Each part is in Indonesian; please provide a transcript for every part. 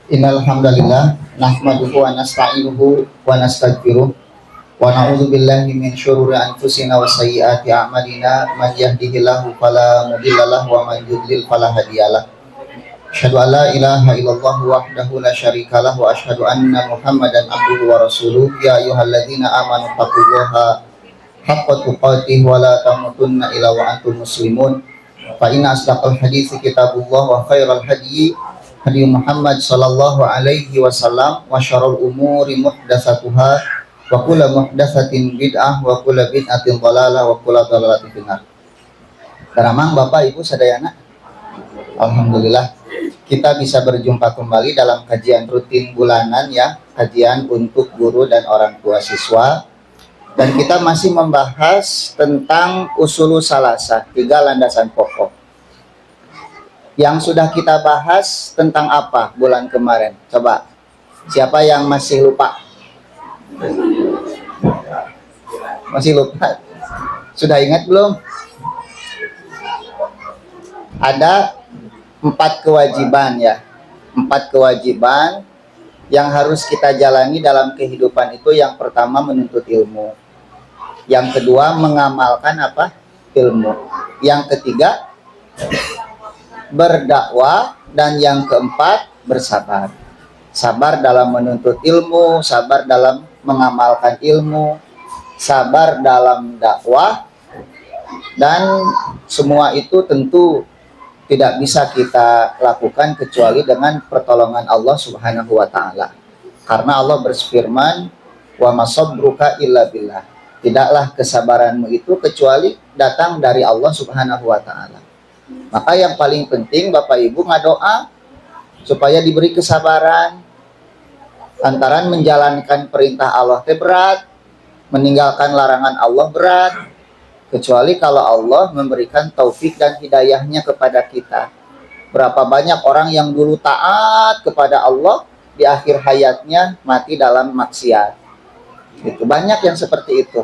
Innal hamdalillah nahmaduhu wa nasta'inuhu wa nastaghfiruh wa na'udzu billahi min syururi anfusina wa sayyiati a'malina man yahdihillahu fala mudhillalah wa man yudlil fala hadiyalah. Asyhadu an la ilaha illallah wahdahu la syarikalah wa asyhadu anna Muhammadan abduhu wa rasuluh. Ya ayyuhalladzina amanu taqullaha haqqa tuqatih wa la tamutunna illa wa antum muslimun. Fa inna asdaqal hadithi kitabullah wa khairal hadyi hadi Muhammad sallallahu alaihi wasallam wa syarrul umuri muhdatsatuha wa kullu muhdatsatin bid'ah wa kullu bid'atin dhalalah wa kullu dhalalatin finnar. Karamang Bapak Ibu sadayana, alhamdulillah kita bisa berjumpa kembali dalam kajian rutin bulanan ya, kajian untuk guru dan orang tua siswa. Dan kita masih membahas tentang usulus salasah, 3 landasan pokok. Yang sudah kita bahas tentang apa bulan kemarin? Coba, siapa yang masih lupa? Masih lupa? Sudah ingat belum? Ada 4 kewajiban ya. 4 kewajiban yang harus kita jalani dalam kehidupan itu. Yang pertama menuntut ilmu. Yang kedua mengamalkan apa? Ilmu. Yang ketiga berdakwah, dan yang keempat bersabar. Sabar dalam menuntut ilmu, sabar dalam mengamalkan ilmu, sabar dalam dakwah, dan semua itu tentu tidak bisa kita lakukan kecuali dengan pertolongan Allah Subhanahu wa taala. Karena Allah berfirman, "Wa masabruka illa billah." Tidaklah kesabaranmu itu kecuali datang dari Allah Subhanahu wa taala. Maka yang paling penting Bapak Ibu ngadoa supaya diberi kesabaran. Antaran menjalankan perintah Allah berat, meninggalkan larangan Allah berat, kecuali kalau Allah memberikan taufik dan hidayahnya kepada kita. Berapa banyak orang yang dulu taat kepada Allah, di akhir hayatnya mati dalam maksiat. Itu banyak yang seperti itu.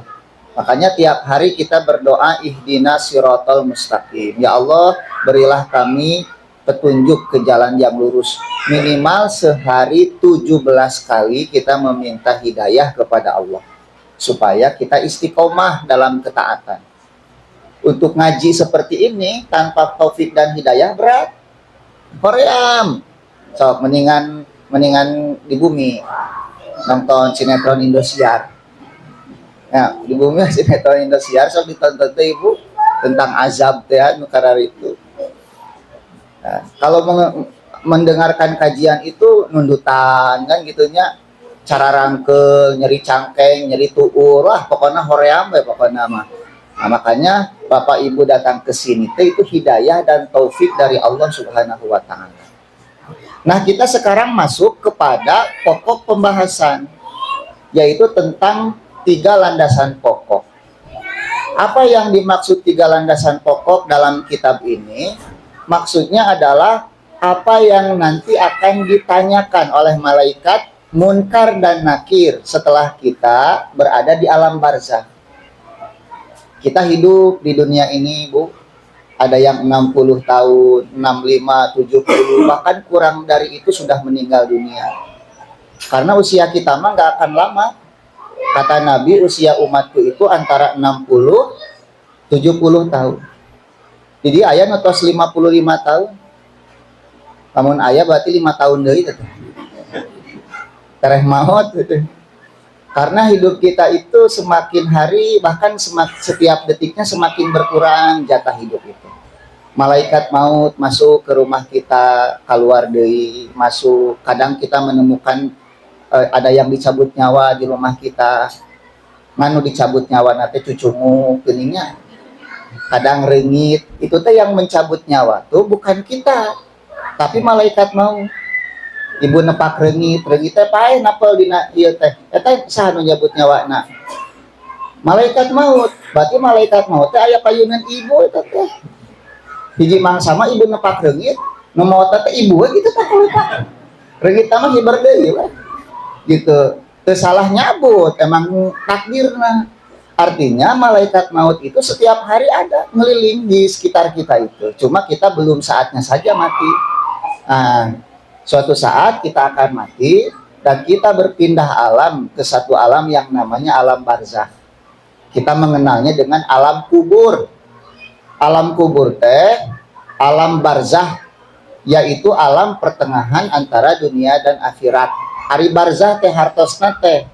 Makanya tiap hari kita berdoa ihdinas siratal mustaqim. Ya Allah, berilah kami petunjuk ke jalan yang lurus. Minimal sehari 17 kali kita meminta hidayah kepada Allah. Supaya kita istiqomah dalam ketaatan. Untuk ngaji seperti ini tanpa taufik dan hidayah berat. Koream. So, mendingan di bumi nonton sinetron Indosiar. Nah, di bumi sinetron Indosiar so ditonton tuh Ibu tentang azab teh karena itu. Nah, kalau mendengarkan kajian itu nundutan kan gitunya, cara rangkel, nyeri cangkeng, nyeri tuur, wah pokoknya hoream we pokoknya mah. Nah, makanya Bapak Ibu datang ke sini itu hidayah dan taufik dari Allah Subhanahu wa taala. Nah, kita sekarang masuk kepada pokok pembahasan, yaitu tentang 3 landasan pokok. Apa yang dimaksud 3 landasan pokok dalam kitab ini? Maksudnya adalah apa yang nanti akan ditanyakan oleh malaikat munkar dan nakir setelah kita berada di alam barzakh. Kita hidup di dunia ini, Bu, ada yang 60 tahun, 65, 70, bahkan kurang dari itu sudah meninggal dunia. Karena usia kita mah nggak akan lama. Kata Nabi, usia umatku itu antara 60 70 tahun. Jadi ayah ngetos 55 tahun. Namun ayah berarti 5 tahun deui teh. Tereh maut gitu. Karena hidup kita itu semakin hari, bahkan setiap detiknya semakin berkurang jatah hidup itu. Malaikat maut masuk ke rumah kita, keluar deui, masuk. Kadang kita menemukan ada yang dicabut nyawa di rumah kita. Nganu dicabut nyawa nanti cucumu keningnya. Kadang rengit, itu teh yang mencabut nyawa tuh bukan kita, tapi malaikat mau. Ibu nepak rengit teh pae napel dina ieu teh. Eta saha nu nyabut nyawana? Malaikat maut. Berarti malaikat maut teh aya payunan ibu eta teh. Hiji mangsa mah ibu nepak rengit, nu maot teh ibu gitu teh kulipat. Rengit mah hiber deui we. Gitu. Teu salah nyabut, emang takdirna. Artinya malaikat maut itu setiap hari ada ngeliling di sekitar kita itu. Cuma kita belum saatnya saja mati. Nah, Suatu saat kita akan mati dan kita berpindah alam ke satu alam yang namanya alam barzakh. Kita mengenalnya dengan alam kubur. Alam kubur teh alam barzakh, yaitu alam pertengahan antara dunia dan akhirat. Ari barzakh teh hartosna teh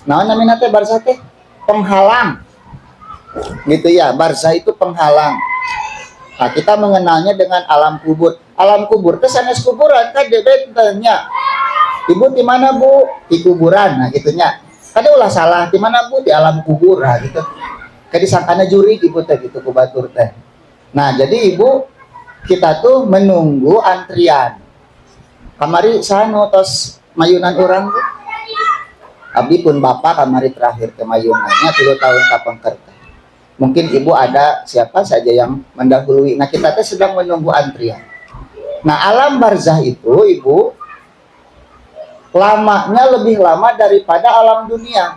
naon namina teh barzakh teh penghalang. Gitu ya, barzakh itu penghalang. Nah, kita mengenalnya dengan alam kubur. Alam kubur teh sanes kuburan kan debet tanya. Ibu di mana, Bu? Di kuburan. Nah, gitunya. Kada ulah salah, di mana, Bu? Di alam kubur. Nah, gitu. Kayak disangkana juri ibu teh gitu ku batur teh. Nah, jadi Ibu kita tuh menunggu antrian. Kamari sanu tos mayunan orang, Bu. Abi pun Bapak kamari terakhir ke mayunannya 3 tahun kapengker. Mungkin Ibu ada siapa saja yang mendahului. Nah, kita teh sedang menunggu antrian. Nah, alam barzakh itu, Ibu, lamanya lebih lama daripada alam dunia.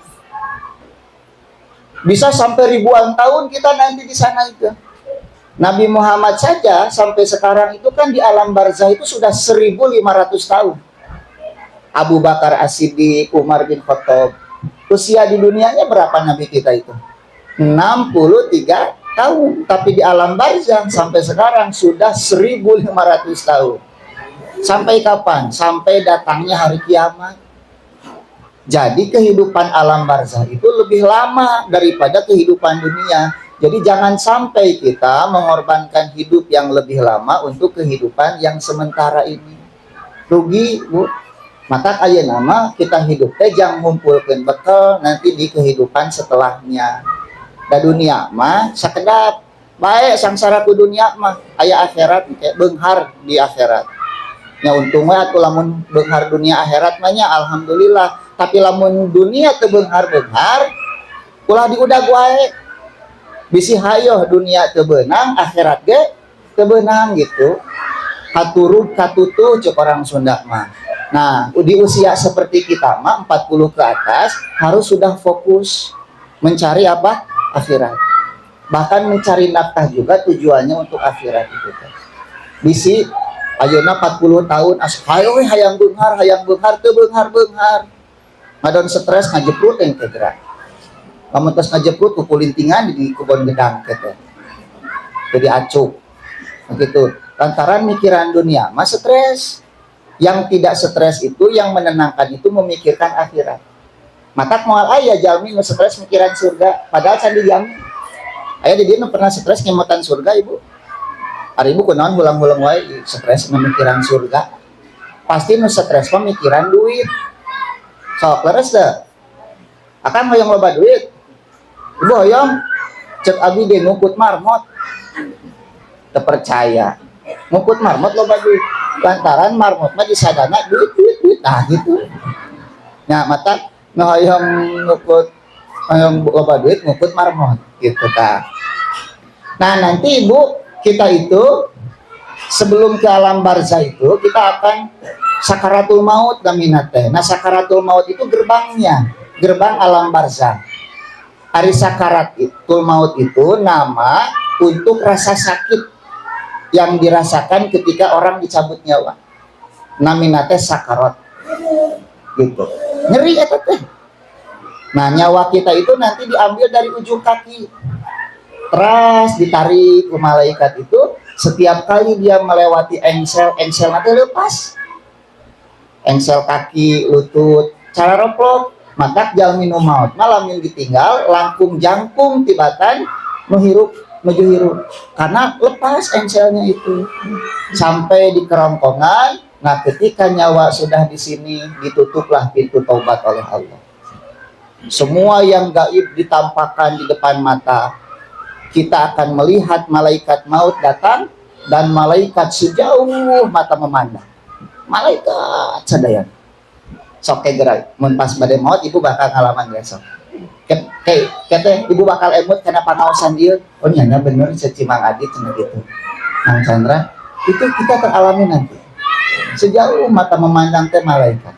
Bisa sampai ribuan tahun kita nanti di sana itu. Nabi Muhammad saja sampai sekarang itu kan di alam barzakh itu sudah 1.500 tahun. Abu Bakar As-Siddiq, Umar bin Khattab. Usia di dunianya berapa Nabi kita itu? 63 tahun. Tapi di alam barzakh sampai sekarang sudah 1.500 tahun. Sampai kapan? Sampai datangnya hari kiamat. Jadi kehidupan alam barzakh itu lebih lama daripada kehidupan dunia. Jadi jangan sampai kita mengorbankan hidup yang lebih lama untuk kehidupan yang sementara ini. Rugi, Bu. Maka aya nama kita hidup teh jang ngumpulkeun bekal nanti di kehidupan setelahnya. Da dunia mah sakedap bae sangsara ku dunia mah aya akhirat kayak beunghar di akhirat. Nya untung we atuh lamun beunghar dunia akhirat mah nya alhamdulillah. Tapi lamun dunia teu beunghar-beunghar ulah diudag wae. Bisi hayo dunia teu beunang, akhirat ge teu beunang gitu. Katurug katutu cek orang Sunda mah. Nah, di usia seperti kita mah 40 ke atas harus sudah fokus mencari apa? Akhirat. Bahkan mencari nafkah juga tujuannya untuk akhirat itu. Bisi ayeuna 40 tahun hayo we hayang beunghar teu beunghar-beunghar. Ngadon stres ngajeprut yang tegera. Lamun tos ngajeprut ku kulintingan di kebon gedang teh. Jadi acuk. Begitu. Lantaran mikiran dunia mah stres. Yang tidak stres itu, yang menenangkan itu memikirkan akhirat. Maka moal aya jalmi nu stres mikiran surga, padahal can dijamin. Aya di dieu pernah stres ngemotan surga, Ibu. Ari Ibu kunaon ulang-ulang wae stres memikiran surga. Pasti nu stres pemikiran duit. Sok leres teh. Akan hoyong loba duit. Ibu hoyong cek abi ge ngukut marmot. Teu percaya. Ngukut marmot loba duit. Lantaran marmot mah disadana duit. Nah gitu. Nah, mata nu hoyong ngukut hoyong loba duit ngukut marmot gitu ta. Nah, nanti Ibu kita itu sebelum ke alam barzakh itu kita akan sakaratul maut namina teh. Nah, sakaratul maut itu gerbangnya, gerbang alam barzakh. Ari sakaratul maut itu nama untuk rasa sakit yang dirasakan ketika orang dicabut nyawa. Namina teh sakarat. Gitu. Nyeri eta teh. Nah, nyawa kita itu nanti diambil dari ujung kaki. Teras ditarik ke malaikat itu, setiap kali dia melewati engsel nanti lepas. Engsel kaki, lutut, cara roplok, maka jalmi nu maut malam yang ditinggal langkung jangkung tibatan nuhirup menuju hirup karena lepas engselnya itu sampai di kerongkongan. Nah, ketika nyawa sudah di sini ditutuplah pintu taubat oleh Allah. Semua yang gaib ditampakkan di depan mata. Kita akan melihat malaikat maut datang dan malaikat sejauh mata memandang. Malaikat sadaya. Sok gerai mun pas bade maut Ibu bakal ngalaman besok. Kete Ibu bakal emut karena panaosan dia. Oh nyana bener Cimang Adit cenah gitu. Nang Chandra itu kita teralami nanti. Sejauh mata memandang teh malaikat.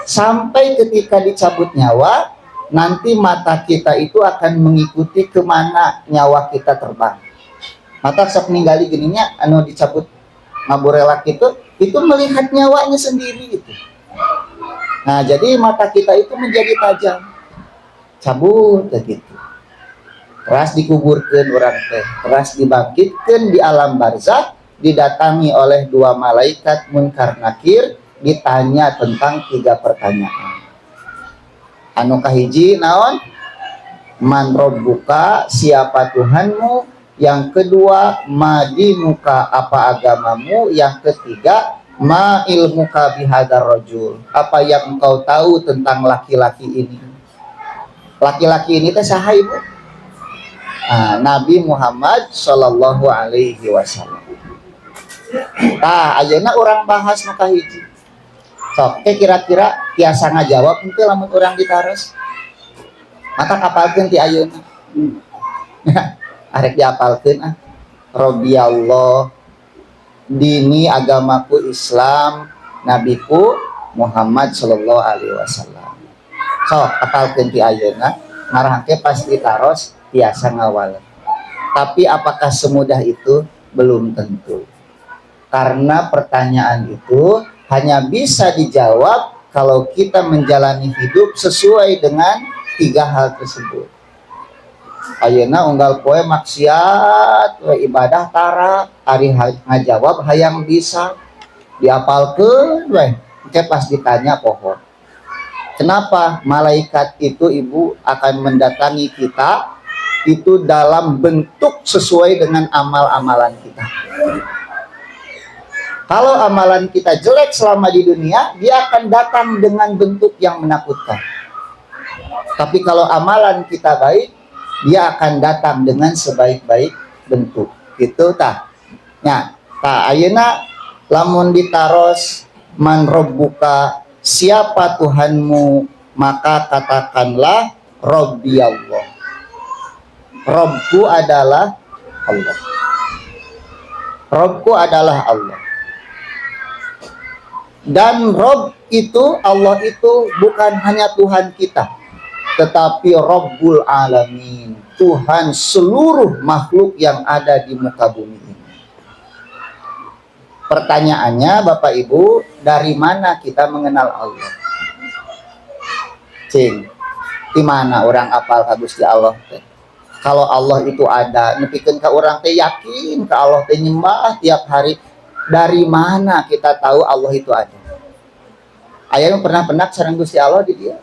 Sampai ketika dicabut nyawa, nanti mata kita itu akan mengikuti kemana nyawa kita terbang. Mata sok ninggali gininya anu dicabut ngaburelak itu itu melihat nyawanya sendiri itu. Nah, jadi mata kita itu menjadi tajam. Cabut gitu. Teras dikuburkan orang teh, teras dibangkitkan di alam barzakh, didatangi oleh dua malaikat munkar nakir, ditanya tentang 3 pertanyaan. Anu kahiji naon? Man rabbuka, siapa Tuhanmu? Yang kedua, ma dinuka, apa agamamu? Yang ketiga, ma ilmuka bihadzal rajul, apa yang engkau tahu tentang laki-laki ini? Laki-laki ini teh saha Ibu? Nabi Muhammad Shallallahu Alaihi Wasallam. Ayeuna orang bahas nu kahiji. Sok kira-kira tiasa ngajawab henteu lamun urang ditaros. Mata kapalkeun ti ayeuna. Arek diapalkeun Robbiyallah, dini agamaku Islam, nabiku Muhammad Shallallahu Alaihi Wasallam. Sok apalkeun ti ayeuna, ngarahke pasti taros biasa ngawal. Tapi apakah semudah itu? Belum tentu. Karena pertanyaan itu hanya bisa dijawab kalau kita menjalani hidup sesuai dengan 3 hal tersebut. Ayeuna unggal poe maksiat, ibadah tara, ari ngajawab hayang bisa diapalkeun we, engke pas ditanya pohon. Kenapa? Malaikat itu Ibu akan mendatangi kita itu dalam bentuk sesuai dengan amal-amalan kita. Kalau amalan kita jelek selama di dunia, dia akan datang dengan bentuk yang menakutkan. Tapi kalau amalan kita baik, dia akan datang dengan sebaik-baik bentuk. Gitu tah. Nah, ayeuna lamun ditaros man rabbuka, siapa Tuhanmu, maka katakanlah Robbiyallah. Robku adalah Allah. Robku adalah Allah. Dan Rob itu, Allah itu bukan hanya Tuhan kita, tetapi Rabbul Alamin, Tuhan seluruh makhluk yang ada di muka bumi ini. Pertanyaannya Bapak Ibu, dari mana kita mengenal Allah? Cing, di mana orang apal ka Gusti Allah teh? Kalau Allah itu ada, nepikeun ka orang teh yakin ka Allah teh nyembah tiap hari. Dari mana kita tahu Allah itu ada? Aya nu pernah sareng Gusti Allah di dia?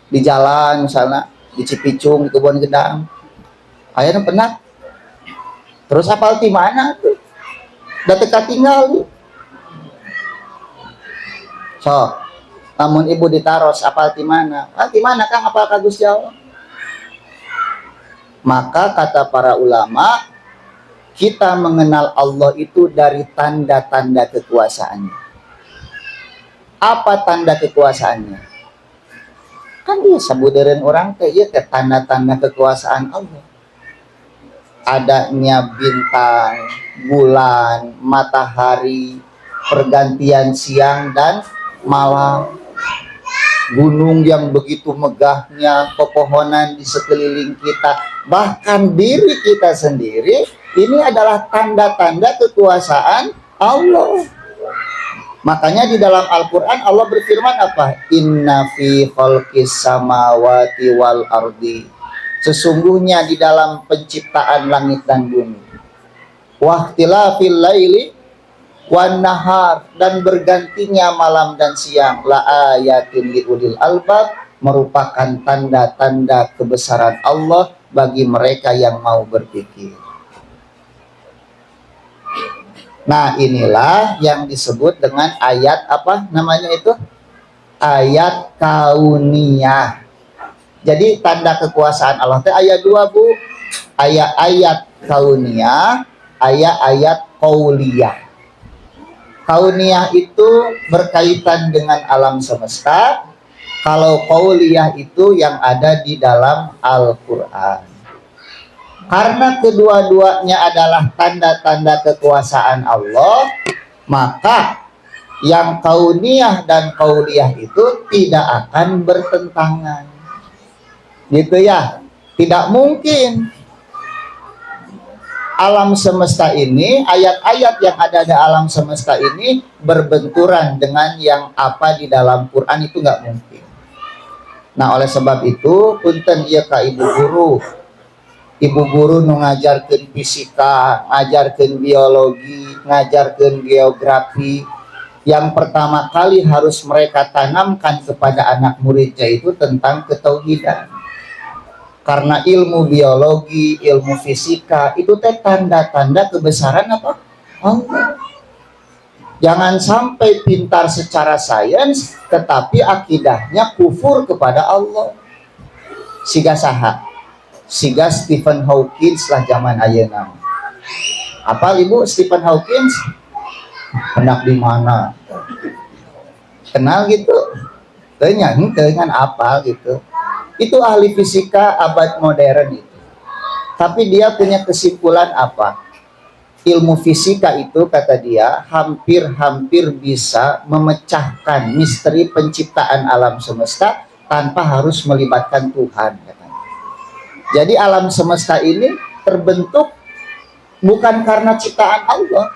Di jalan misalnya, di Cipicung, di Kebun Gedang. Aya nu pernah? Terus apal di mana tuh? Da teka tinggal. So, namun Ibu ditaros apal di mana? Di mana Kang apal ka Gusti Allah? Maka kata para ulama, kita mengenal Allah itu dari tanda-tanda kekuasaannya. Apa tanda kekuasaannya? Kan dia sebudeun orang teh ieu teh tanda-tanda kekuasaan Allah. Adanya bintang, bulan, matahari, pergantian siang dan malam, gunung yang begitu megahnya, pepohonan di sekeliling kita, bahkan diri kita sendiri, ini adalah tanda-tanda kekuasaan Allah. Makanya di dalam Al-Quran Allah berfirman apa? Inna fi khalqis samawati wal ardi, sesungguhnya di dalam penciptaan langit dan bumi, wahtilafil laili wan nahar, dan bergantinya malam dan siang, la ayatin liulil albab, merupakan tanda-tanda kebesaran Allah bagi mereka yang mau berpikir. Nah, inilah yang disebut dengan ayat apa namanya itu? Ayat kauniyah. Jadi tanda kekuasaan Allah teh ayat 2, Bu. Ayat kauniyah, ayat qauliyah. Kauniyah itu berkaitan dengan alam semesta. Kalau qauliyah itu yang ada di dalam Al-Qur'an. Karena kedua-duanya adalah tanda-tanda kekuasaan Allah, maka yang kauniyah dan qauliyah itu tidak akan bertentangan. Gitu ya, tidak mungkin alam semesta ini, ayat-ayat yang ada di alam semesta ini berbenturan dengan yang apa di dalam Quran, itu nggak mungkin. Nah, oleh sebab itu, punten ieu ka ibu guru nu ngajarkeun fisika, ngajarkeun biologi, ngajarkeun geografi, yang pertama kali harus mereka tanamkan kepada anak muridnya itu tentang ketauhidan. Karena ilmu biologi, ilmu fisika itu teh tanda-tanda kebesaran apa? Allah. Jangan sampai pintar secara sains tetapi akidahnya kufur kepada Allah. Siga saha? Siga Stephen Hawking lah zaman ayeuna. Apa Ibu Stephen Hawking? Hendak di mana? Kenal gitu? Dengan apa gitu? Itu ahli fisika abad modern itu. Tapi dia punya kesimpulan apa? Ilmu fisika itu, kata dia, hampir-hampir bisa memecahkan misteri penciptaan alam semesta tanpa harus melibatkan Tuhan, katanya. Jadi alam semesta ini terbentuk bukan karena ciptaan Allah,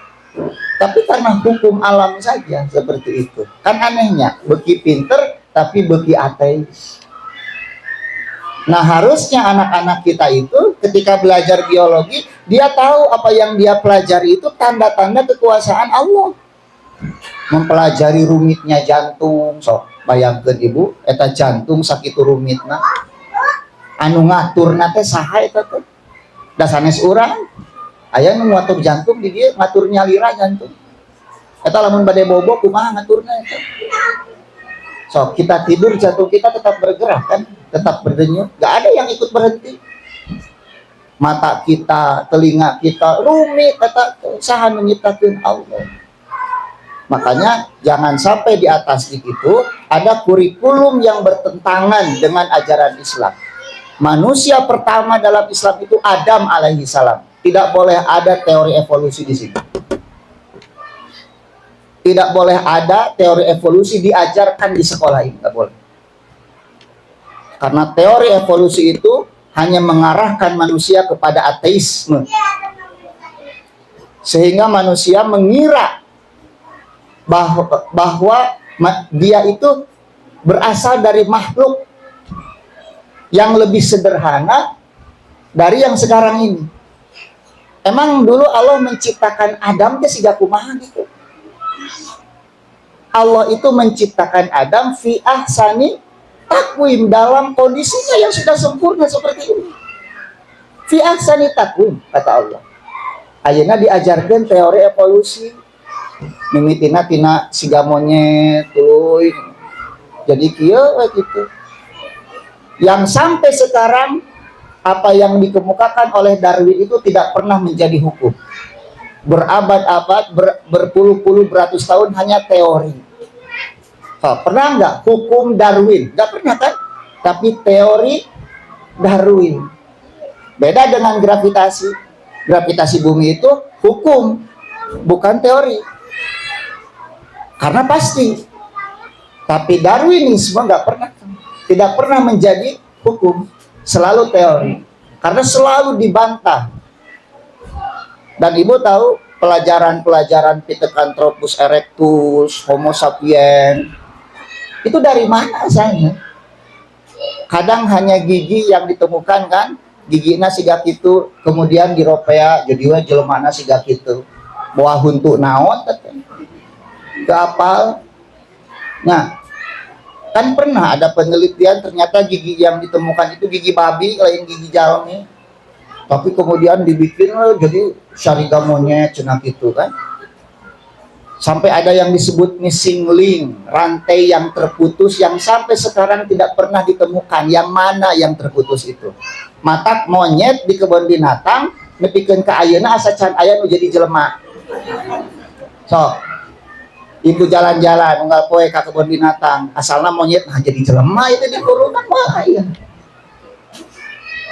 tapi karena hukum alam saja, seperti itu. Kan anehnya, beki pinter tapi beki ateis. Nah, harusnya anak-anak kita itu ketika belajar biologi, dia tahu apa yang dia pelajari itu tanda-tanda kekuasaan Allah. Mempelajari rumitnya jantung, sok bayangkeun Ibu, eta jantung sakitu rumitna. Anu ngaturna teh saha eta teh? Da sanes urang. Aya nu ngatur jantung di dieu, ngatur nyalira jantung. Eta lamun bade bobo kumaha ngaturna eta? So, kita tidur, jantung kita tetap bergerak kan, tetap berdenyut, gak ada yang ikut berhenti. Mata kita, telinga kita, rumit, kata usaha menyiptakan Allah. Makanya jangan sampai di atas itu ada kurikulum yang bertentangan dengan ajaran Islam. Manusia pertama dalam Islam itu Adam alaihi salam. Tidak boleh ada teori evolusi di sini. Tidak boleh ada teori evolusi diajarkan di sekolah ini, tidak boleh. Karena teori evolusi itu hanya mengarahkan manusia kepada ateisme. Sehingga manusia mengira bahwa dia itu berasal dari makhluk yang lebih sederhana dari yang sekarang ini. Emang dulu Allah menciptakan Adam ke siga kumaha gitu. Allah itu menciptakan Adam fi ahsani takwim, dalam kondisinya yang sudah sempurna seperti ini. Fi ahsani takwim, kata Allah. Ayeuna diajarkan teori evolusi. Mimitina tina siga monyet tuluy. Jadi kieu gitu. Yang sampai sekarang apa yang dikemukakan oleh Darwin itu tidak pernah menjadi hukum. Berabad-abad, berpuluh-puluh beratus tahun hanya teori. Pernah nggak hukum Darwin? Nggak pernah kan? Tapi teori Darwin. Beda dengan gravitasi. Gravitasi bumi itu hukum, bukan teori. Karena pasti. Tapi Darwinisme nggak pernah. Tidak pernah menjadi hukum. Selalu teori. Karena selalu dibantah. Dan Ibu tahu pelajaran-pelajaran Pithecanthropus erectus, Homo sapiens, itu dari mana asalnya? Kadang hanya gigi yang ditemukan kan, gigina siga kitu, kemudian diropea jadi jelemana siga kitu. Bawa huntu naon teh. Keapal. Nah, kan pernah ada penelitian ternyata gigi yang ditemukan itu gigi babi lain gigi jalmi. Tapi kemudian dibikin jadi syariga monyet cenah gitu kan. Sampai ada yang disebut missing link, rantai yang terputus yang sampai sekarang tidak pernah ditemukan. Yang mana yang terputus itu? Matak monyet di kebun binatang nepikeun ka ayeuna asa can aya nu jadi jelema. So, Ibu jalan-jalan unggal poe ka kebun binatang, asalna monyet nah jadi jelema itu di kurungan bahaya.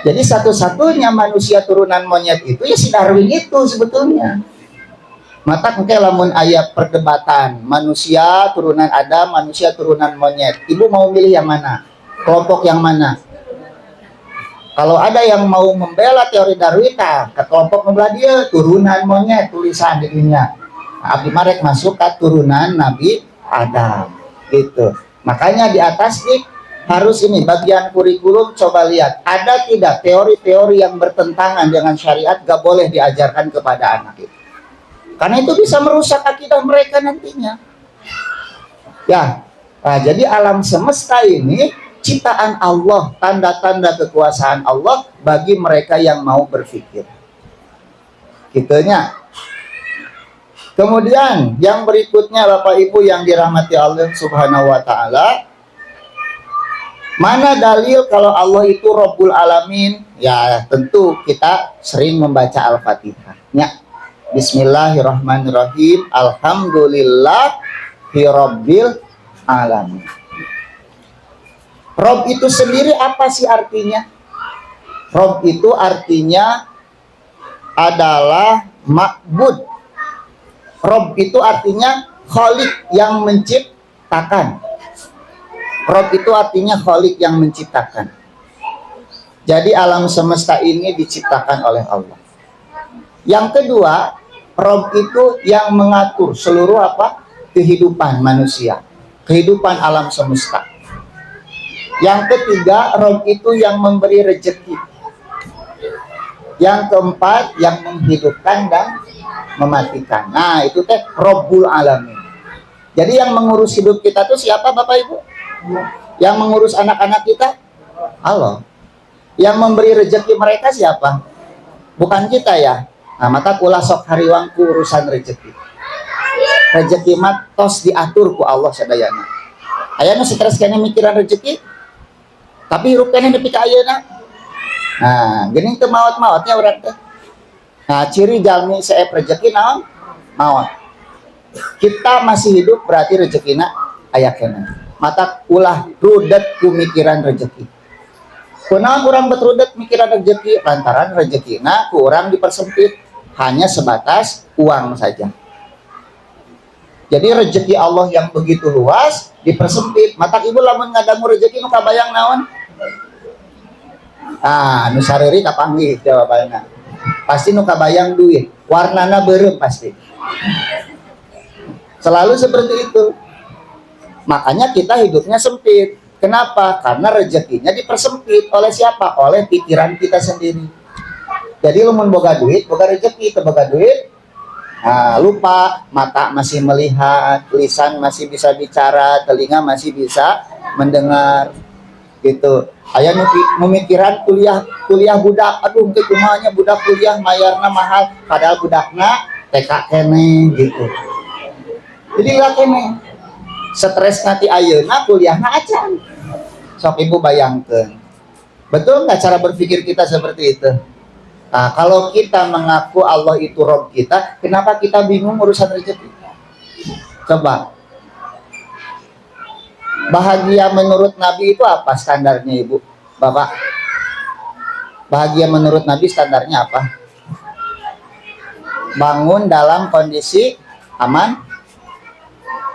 Jadi satu-satunya manusia turunan monyet itu ya si Darwin itu sebetulnya. Mata engke lamun aya perdebatan manusia turunan Adam, manusia turunan monyet. Ibu mau milih yang mana? Kelompok yang mana? Kalau ada yang mau membela teori Darwin, ke kelompok membelah dia turunan monyet tulisan dirinya. Abdi Marek masuk ke turunan Nabi Adam gitu. Makanya di atas nih harus ini bagian kurikulum, coba lihat ada tidak teori-teori yang bertentangan dengan syariat, gak boleh diajarkan kepada anak itu. Karena itu bisa merusak akidah mereka nantinya. Ya, nah, jadi alam semesta ini ciptaan Allah, tanda-tanda kekuasaan Allah bagi mereka yang mau berpikir. Gitunya. Kemudian yang berikutnya Bapak Ibu yang dirahmati Allah Subhanahu wa taala, mana dalil kalau Allah itu Rabbul Alamin? Ya, tentu kita sering membaca Al-Fatihah. Ya. Bismillahirrahmanirrahim. Alhamdulillahi Rabbil Alamin. Rob itu sendiri apa sih artinya? Rob itu artinya adalah ma'bud. Rob itu artinya Khalik yang menciptakan. Rob itu artinya Khalik yang menciptakan. Jadi alam semesta ini diciptakan oleh Allah. Yang kedua, Rob itu yang mengatur seluruh apa? Kehidupan manusia, kehidupan alam semesta. Yang ketiga, Rob itu yang memberi rezeki. Yang keempat, yang menghidupkan dan mematikan. Nah, itu teh Rabbul Alamin. Jadi yang mengurus hidup kita tuh siapa Bapak Ibu? Yang mengurus anak-anak kita? Allah. Yang memberi rezeki mereka siapa? Bukan kita ya. Nah, maka kula sok hariwangku urusan rezeki. Rezeki mah tos diatur ku Allah sadayana. Aya nu stres kene mikiran rezeki, tapi hirup kene nepi ka ayeuna. Nah, geuning teu maot-maotnya urang teh. Nah, ciri jalmi seep rezeki naon? Maot. Kita masih hidup berarti rezekina aya kene. Mata ulah rudet ku mikiran rezeki. Kunaon urang betrudet mikiran rezeki lantaran rezekina ku urang dipersempit hanya sebatas uang saja. Jadi rezeki Allah yang begitu luas dipersempit. Mata ibu lamun ngadangu rezeki nu kabayang naon? Ah, nu sareurik kapanggih jawabanna. Pasti nu kabayang duit, warnana beureum pasti. Selalu seperti itu. Makanya kita hidupnya sempit. Kenapa? Karena rezekinya dipersempit oleh siapa? Oleh pikiran kita sendiri. Jadi lumun boga duit, boga rezeki, teu boga duit, nah, lupa, mata masih melihat, lisan masih bisa bicara, telinga masih bisa mendengar, gitu. Aya memikiran kuliah budak, aduh teh kumanya budak kuliah mayarna mahal, padahal budakna TK kene gitu. Jadi lah kene stres nanti ayeuna kuliahna acan. Sok ibu bayangkeun. Betul nggak cara berpikir kita seperti itu? Nah, kalau kita mengaku Allah itu Rob kita, kenapa kita bingung urusan rezeki? Coba. Bahagia menurut Nabi itu apa standarnya Ibu? Bapak? Bahagia menurut Nabi standarnya apa? Bangun dalam kondisi aman,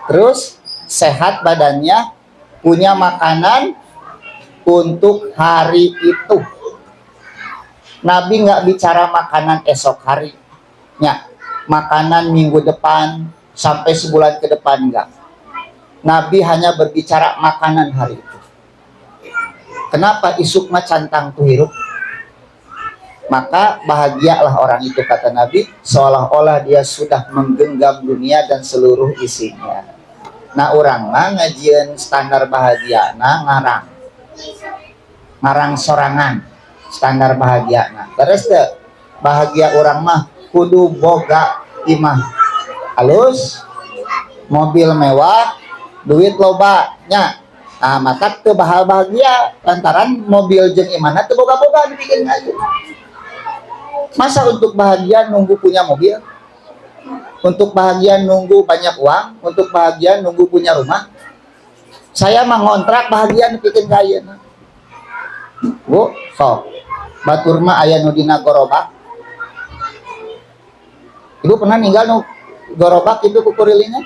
terus sehat badannya, punya makanan untuk hari itu. Nabi nggak bicara makanan esok harinya, makanan minggu depan sampai sebulan ke depan enggak. Nabi hanya berbicara makanan hari itu. Kenapa isuk mah cantang tu hirup? Maka bahagialah orang itu kata Nabi, seolah-olah dia sudah menggenggam dunia dan seluruh isinya. Nah orang mah ngajieun standar bahagia, nah ngarang sorangan. Standar bahagia. Nah, terus deh bahagia orang mah kudu boga imah halus, mobil mewah, duit loba nya. Nah, maka teu bahagia lantaran mobil jeung imana teu boga-boga dibikin aja. Masa untuk bahagia nunggu punya mobil? Untuk bahagia nunggu banyak uang? Untuk bahagia nunggu punya rumah? Saya mah ngontrak bahagia dibikin kaya. Bu, sok batur mah aya nu dina gorobak. Ibu pernah ninggal nu gorobak itu kukurilinya?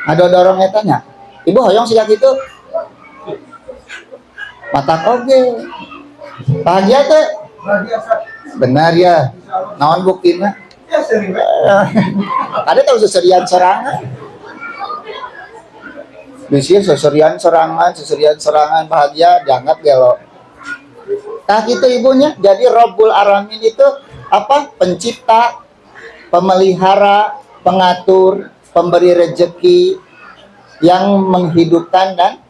Ada dorong eta nya. Ibu hoyong siga kitu. Matak oge. Bahagia teh? Benar ya. Naon buktinya? Ada tahu seserian serangan. Bisa seserian serangan bahagia dianggap gelo. Nah gitu ibunya. Jadi Rabbul Alamin itu apa? Pencipta, pemelihara, pengatur, pemberi rezeki, yang menghidupkan dan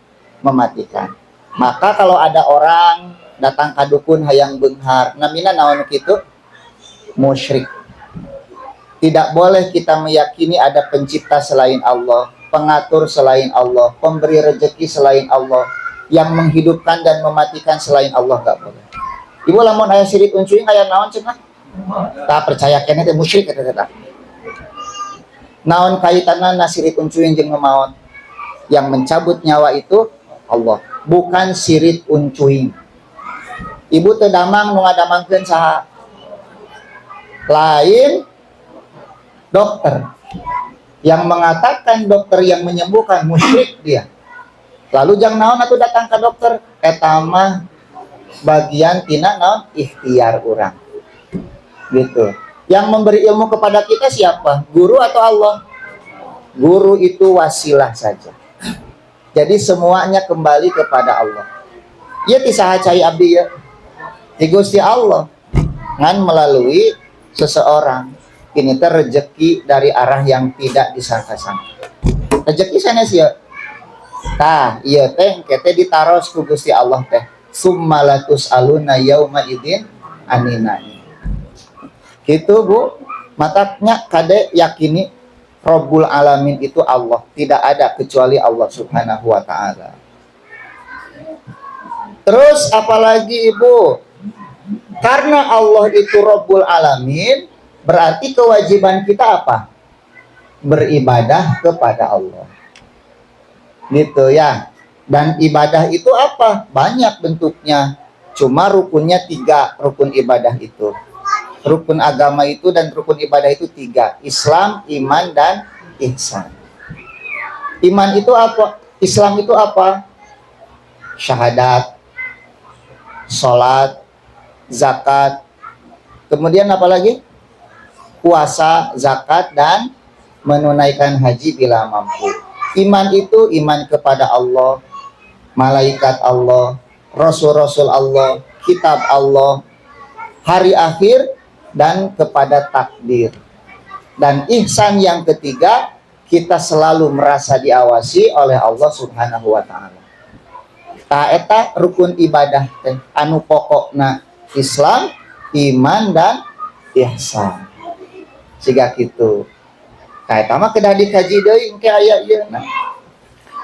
mematikan. Maka kalau ada orang datang ke dukun hayang beunghar, namina naon kitu? Musyrik. Tidak boleh kita meyakini ada pencipta selain Allah, pengatur selain Allah, pemberi rezeki selain Allah, yang menghidupkan dan mematikan selain Allah, enggak boleh. Ibu lamun aya sirik uncuing aya naon cenah? Tak percaya kene teh musyrik eta. Naon kaitanna sirik uncuing jeung maut? Yang mencabut nyawa itu Allah, bukan sirik uncuing. Ibu teu damang nu ngadamangkeun saha? Lain dokter. Yang mengatakan dokter yang menyembuhkan, musyrik dia. Lalu jangan naon atuh datang ke dokter, eta mah bagian tina naon ikhtiar urang. Gitu. Yang memberi ilmu kepada kita siapa? Guru atau Allah? Guru itu wasilah saja. Jadi semuanya kembali kepada Allah. Ya tisaha cai abdi ya. Di Gusti Allah. Ngan melalui seseorang. Ini teh rezeki dari arah yang tidak disangka-sangka. Rezeki sanes ya. Tah, iya teh kete ditaros ku Gusti Allah teh. Summalatus aluna yauma idzin anina. Gitu Bu. Matanya kade yakini Rabbul Alamin itu Allah. Tidak ada kecuali Allah Subhanahu wa ta'ala. Terus apalagi Ibu? Karena Allah itu Rabbul Alamin, berarti kewajiban kita apa? Beribadah kepada Allah. Gitu ya. Dan ibadah itu apa? Banyak bentuknya. Cuma rukunnya 3, rukun ibadah itu. Rukun agama itu dan rukun ibadah itu 3. Islam, iman, dan ihsan. Iman itu apa? Islam itu apa? Syahadat, sholat, zakat. Kemudian apa lagi? Puasa, zakat, dan menunaikan haji bila mampu. Iman itu iman kepada Allah, malaikat Allah, rasul-rasul Allah, kitab Allah, hari akhir, dan kepada takdir. Dan ihsan yang ketiga, kita selalu merasa diawasi oleh Allah Subhanahu wa ta'ala. Ta eta rukun ibadah teh anu pokokna Islam, iman, dan ihsan. Siga kitu. Ka eta mah kedah dikaji deui engke aya ieu na.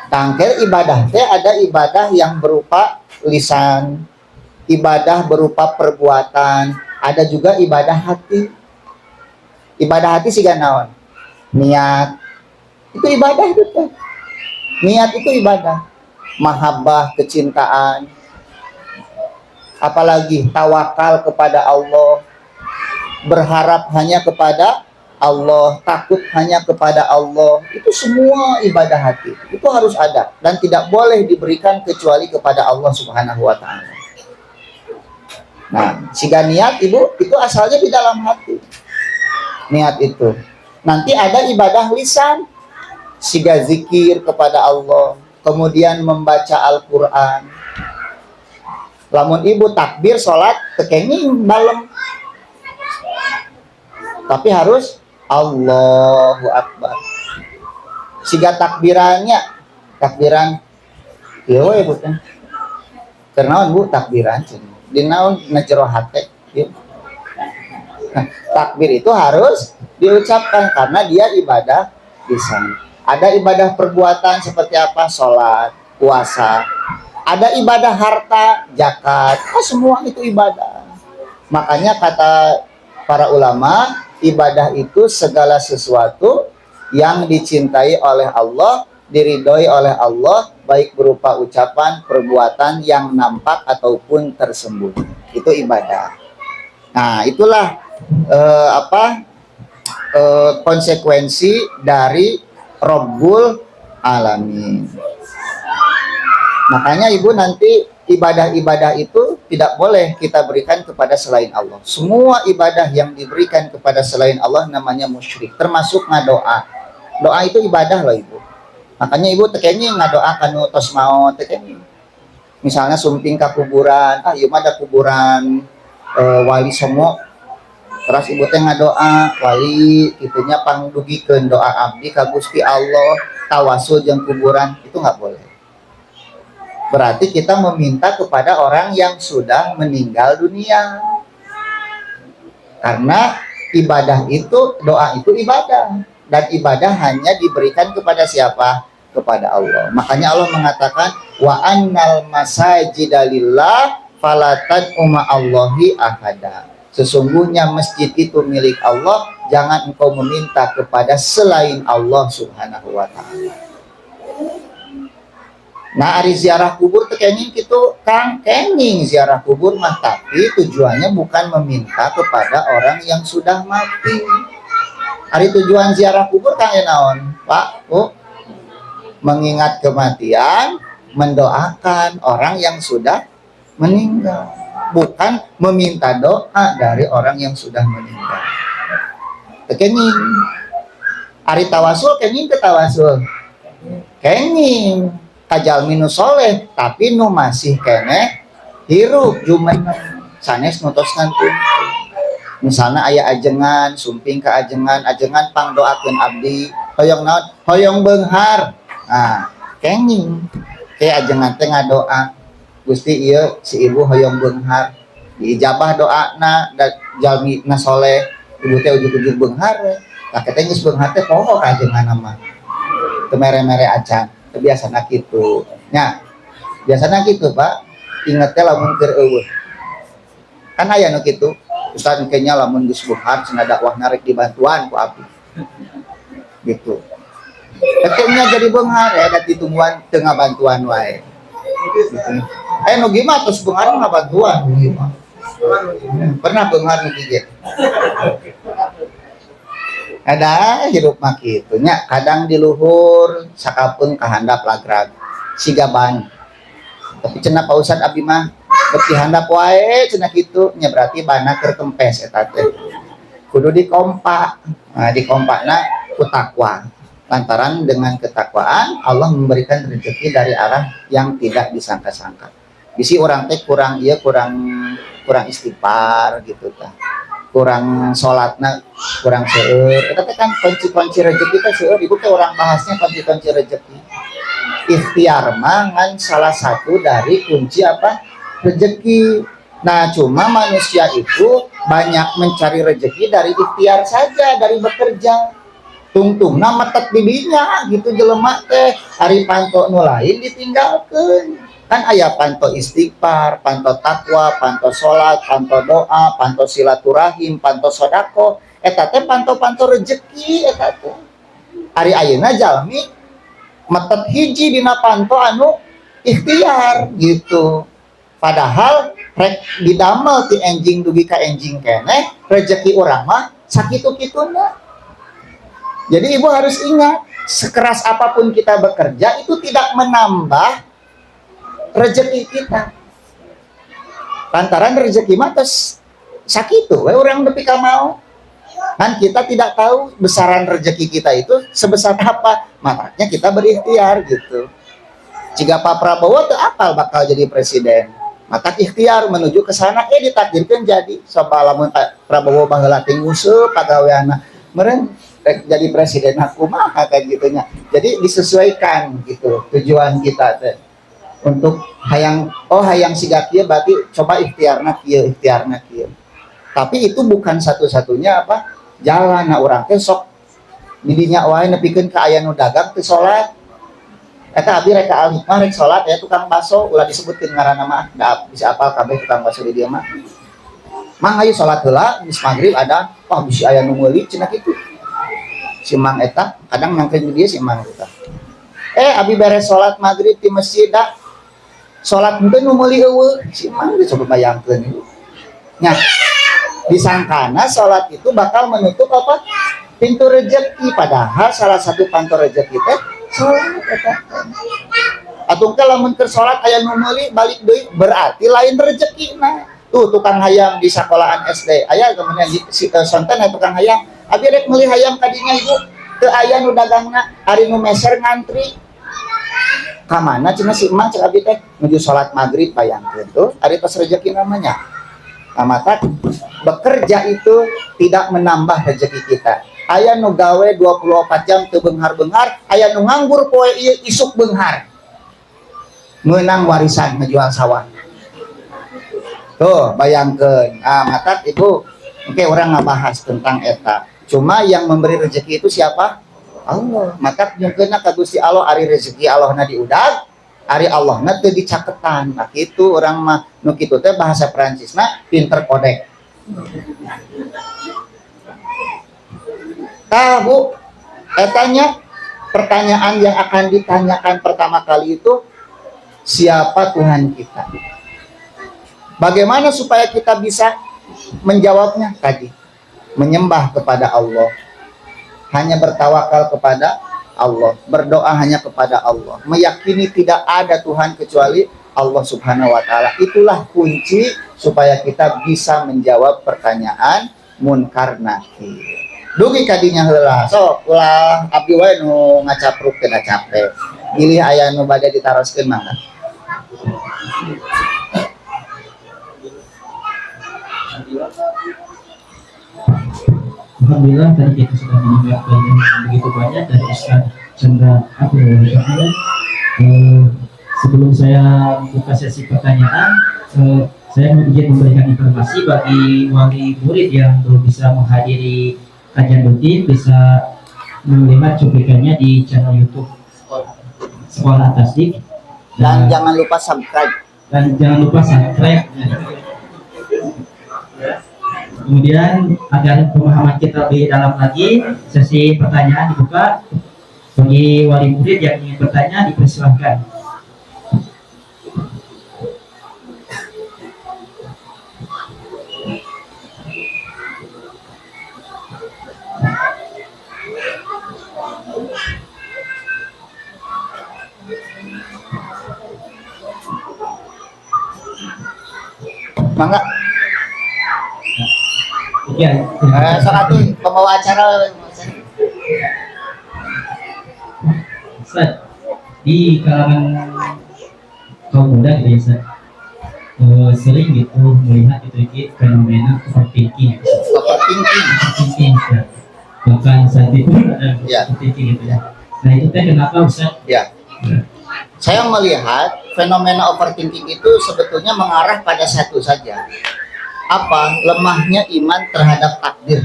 Tangkel ibadah teh ada ibadah yang berupa lisan, ibadah berupa perbuatan, ada juga ibadah hati. Ibadah hati siga naon? Niat. Itu ibadah itu teh. Niat itu ibadah. Mahabbah, kecintaan. Apalagi tawakal kepada Allah. Berharap hanya kepada Allah, takut hanya kepada Allah. Itu semua ibadah hati. Itu harus ada dan tidak boleh diberikan kecuali kepada Allah Subhanahu wa ta'ala. Nah, siga niat Ibu itu asalnya di dalam hati. Niat itu. Nanti ada ibadah lisan. Siga zikir kepada Allah, kemudian membaca Al-Qur'an. Lamun Ibu takbir salat tekenging balem. Tapi harus Allahu Akbar. Siga takbirannya, takbiran ieu we Bu teh. Karena Bu takbiran dinaon ngajero hate. Takbir itu harus diucapkan karena dia ibadah lisan. Ada ibadah perbuatan seperti apa? Salat, puasa. Ada ibadah harta, zakat. Semua itu ibadah. Makanya kata para ulama, ibadah itu segala sesuatu yang dicintai oleh Allah, diridhoi oleh Allah, baik berupa ucapan, perbuatan yang nampak ataupun tersembunyi. Itu ibadah. Nah, itulah konsekuensi dari Rabbul Alamin. Makanya Ibu nanti ibadah-ibadah itu tidak boleh kita berikan kepada selain Allah. Semua ibadah yang diberikan kepada selain Allah namanya musyrik, termasuk ngadoa. Doa itu ibadah loh ibu. Makanya ibu tekenya ngadoakan tos mau tekenya. Misalnya sumping ke kuburan, ieu mah ada kuburan wali songo. Terus ibu teh ngadoa wali itunya pangdugikeun doa abdi ka Gusti Allah, tawasul jeung kuburan, itu nggak boleh. Berarti kita meminta kepada orang yang sudah meninggal dunia. Karena ibadah itu, doa itu ibadah. Dan ibadah hanya diberikan kepada siapa? Kepada Allah. Makanya Allah mengatakan, wa annal masajida lillah fala tad'u ma'allahi ahada. Sesungguhnya masjid itu milik Allah, jangan engkau meminta kepada selain Allah Subhanahu wa ta'ala. Nah, ari ziarah kubur teh kenging kitu Kang, kenging ziarah kubur mah, tapi tujuannya bukan meminta kepada orang yang sudah mati. Ari tujuan ziarah kubur Kang naon? Pak, mengingat kematian, mendoakan orang yang sudah meninggal, bukan meminta doa dari orang yang sudah meninggal. Kenging ari tawasul kenging ke tawasul. Kenging kajal minus soleh, tapi nu masih kene hirup jumen sanes nutoskan tuh. Misalnya ayah ajengan, sumping ke ajengan pang doakeun abdi, hoyong naon, hoyong beunghar. Nah, kenging ke ajengan teh ngadoa, Gusti ieu si ibu hoyong beunghar, diijabah doana da jalmina soleh, ibu teh ujug-ujug beunghar, tah teh geus beunghar teh poho ka ajengan mah. Teu mere-mere acan. Biasanya gitu, nya biasanya gitu Pak. Ingat teh lamun keur eueuh kan aya nu kitu, Ustaz kayaknya lamun geus buhar cenah dakwah narek dibantuan ku abdi gitu. Tetenya jadi beunghar ya da ditungguan teu ngabantuan wae gitu. Nu gimana terus beunghar ngabantuan gimana? Pernah beunghar nu gigit? Ada hirup mah kitu nya, kadang di luhur sakapun kahandap lagrag sigaban. Tapi cenah Pak Ustad abdi mah beuti handap wae cenah kitu nya, berarti bana keur kempes eta teh. Kudu dikompak. Nah, dikompakna ku takwa. Lantaran dengan ketakwaan Allah memberikan rezeki dari arah yang tidak disangka-sangka. Bisi orang teh kurang istighfar gitu tah. Kurang sholatna kurang seueur, eta teh kan kunci-kunci rezeki teh seueur. Ibu teh orang bahasnya kunci-kunci rezeki. Ikhtiar mah ngan salah satu dari kunci apa? Rezeki. Nah, cuma manusia itu banyak mencari rezeki dari ikhtiar saja, dari bekerja. Tungtungna metet bibinya gitu jelema teh, ari panto nu lain ditinggalkeun. Kan aya panto istighfar, panto takwa, panto sholat, panto doa, panto silaturahim, panto sodako. Eta teh panto-panto rezeki eta teh. Ari ayeuna jalmi metet hiji dina panto anu ikhtiar gitu. Padahal rek didamel ti enjing dugi ka enjing keneh, rezeki urang mah sakitu-kituna. Jadi ibu harus ingat, sekeras apapun kita bekerja itu tidak menambah rezeki kita. Lantaran rezeki mah tos sakitu we urang nepi ka mau. Kan kita tidak tahu besaran rezeki kita itu sebesar apa, makanya kita berikhtiar gitu. Jika Pak Prabowo teu apal bakal jadi presiden, maka ikhtiar menuju ke sana ditakdirkan jadi. Soal lamun Prabowo baheula teh nguseup pagaweanna meureun jadi presiden aku mah kayak gitunya. Jadi disesuaikan gitu tujuan kita teh. Untuk hayang siga kieu berarti coba ikhtiarna kieu. Tapi itu bukan satu-satunya apa jalan. Nah urang teh sok didinya wae nepikeun ka aya nu dagang teu salat. Eta abdi rek ka alif mah rek salat ya tukang baso ulah disebutkeun ngaranna mah da bisa apal kabeh tukang baso di dieu mah. Mang ayo salat heula geus magrib ada bisi aya nu meuli cenah kitu. Si mang eta kadang nangkeun di dieu si mang eta. Abi beres salat magrib di masjid da sholat mungkin nu meuli eueuh si mang coba bayangkeun nya disangkana sholat itu bakal menutup apa pintu rezeki, padahal salah satu pintu rezeki teh sholat eta. Atau lamun keur salat aya nu meuli balik deui berarti lain rezekina. Tuh tukang hayam di sekolahan SD aya kemudian di sonten tukang hayam abi rek meuli hayam kadinya ibu teu aya nu dagangna ari nu meser ngantri ka mana cenah si emak cek abi teh menuju salat maghrib bayangkeun tuh ari tos rezeki namanya. Mata bekerja itu tidak menambah rezeki kita. Aya nu gawe 24 jam teu beunghar-beunghar, aya nu nganggur poe ieu isuk beunghar. Menang warisan ngejual sawah. Tuh bayangkeun. Mata ibu oke orang ngabahas tentang eta. Cuma yang memberi rezeki itu siapa? Allah. Mata nyungkeunna ka Gusti Allah ari rezeki Allahna diudag, ari Allahna teu dicaketan. Nah kitu urang mah nu kitu teh bahasa Prancisna pinter kodek. Bu, etanya pertanyaan yang akan ditanyakan pertama kali itu siapa Tuhan kita? Bagaimana supaya kita bisa menjawabnya? Tadi menyembah kepada Allah, hanya bertawakal kepada Allah, berdoa hanya kepada Allah, meyakini tidak ada Tuhan kecuali Allah Subhanahu wa taala. Itulah kunci supaya kita bisa menjawab pertanyaan munkar nakir. Dugi kadinya heula. Sok ulah abdi wae nu ngacapruk teu capek. Pilih aya nu bade ditaroskeun mangga. Alhamdulillah tadi kita sudah mendengar begitu banyak dari Ustaz Chandra Abdul Rahman. Sebelum saya buka sesi pertanyaan, saya ingin memberikan informasi bagi wali murid yang belum bisa menghadiri kajian rutin, bisa melihat cuplikannya di channel YouTube Sekolah Tasdik. Dan jangan lupa subscribe. Kemudian agar pemahaman kita lebih dalam lagi, sesi pertanyaan dibuka. Bagi wali murid yang ingin bertanya dipersilahkan. Mangga. Iya. Satu pembawa acara. Ustaz, di kalangan kaum muda gitu ya, sering gitu melihat itu fenomena overthinking. Ya. Bahkan saat itu ada overthinking gitu ya. Nah itu teh kenapa Ustaz? Ya. Saya melihat fenomena overthinking itu sebetulnya mengarah pada satu saja. Apa? Lemahnya iman terhadap takdir.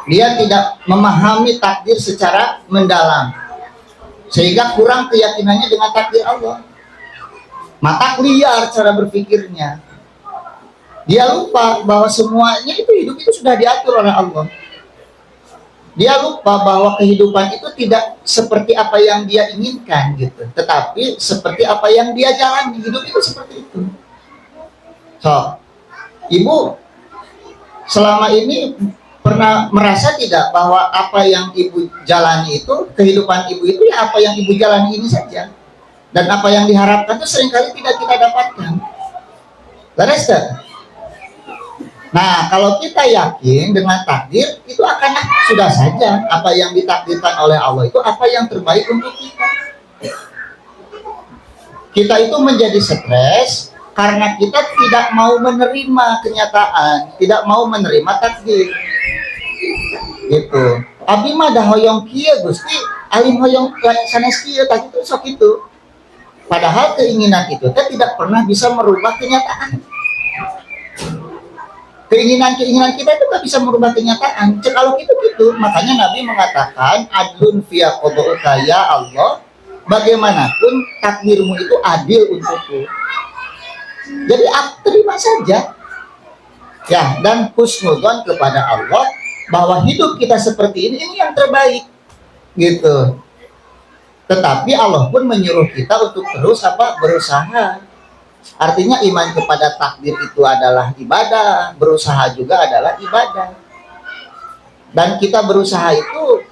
Dia tidak memahami takdir secara mendalam, sehingga kurang keyakinannya dengan takdir Allah. Mata liar cara berpikirnya. Dia lupa bahwa semuanya itu hidup itu sudah diatur oleh Allah. Dia lupa bahwa kehidupan itu tidak seperti apa yang dia inginkan gitu, tetapi seperti apa yang dia jalani. Hidup itu seperti itu. So, ibu selama ini pernah merasa tidak bahwa apa yang ibu jalani itu, kehidupan ibu itu ya apa yang ibu jalani ini saja, dan apa yang diharapkan itu seringkali tidak kita dapatkan. Beres tak? Nah, kalau kita yakin dengan takdir, itu akan sudah saja apa yang ditakdirkan oleh Allah itu apa yang terbaik untuk kita. Kita itu menjadi stres karena kita tidak mau menerima kenyataan, tidak mau menerima takdir. Gitu. Abi mah dah hoyong kieu Gusti, alim hoyong sanes kieu tah kitu sok kitu. Padahal keinginan itu tidak pernah bisa merubah kenyataan. Keinginan-keinginan kita itu tak bisa merubah kenyataan. Kalau gitu, makanya Nabi mengatakan adlun fiya qada'uka ya Allah, bagaimanapun takdirmu itu adil untukku. Jadi terima saja. Ya, dan husnudzon kepada Allah bahwa hidup kita seperti ini yang terbaik. Gitu. Tetapi Allah pun menyuruh kita untuk terus berusaha. Artinya iman kepada takdir itu adalah ibadah, berusaha juga adalah ibadah. Dan kita berusaha itu